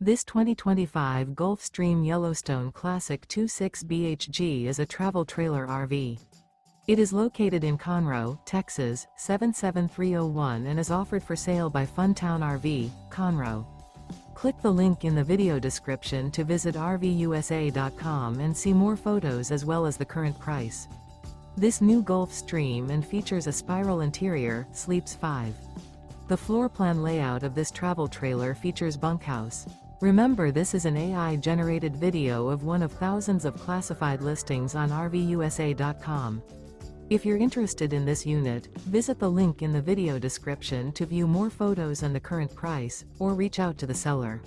This 2025 Gulf Stream Yellowstone Classic 26 BHG is a travel trailer RV. It is located in Conroe, Texas, 77301 and is offered for sale by Funtown RV, Conroe. Click the link in the video description to visit RVUSA.com and see more photos as well as the current price. This new Gulf Stream and features a spiral interior, sleeps 5. The floor plan layout of this travel trailer features bunkhouse. Remember, this is an AI-generated video of one of thousands of classified listings on RVUSA.com. If you're interested in this unit, visit the link in the video description to view more photos and the current price, or reach out to the seller.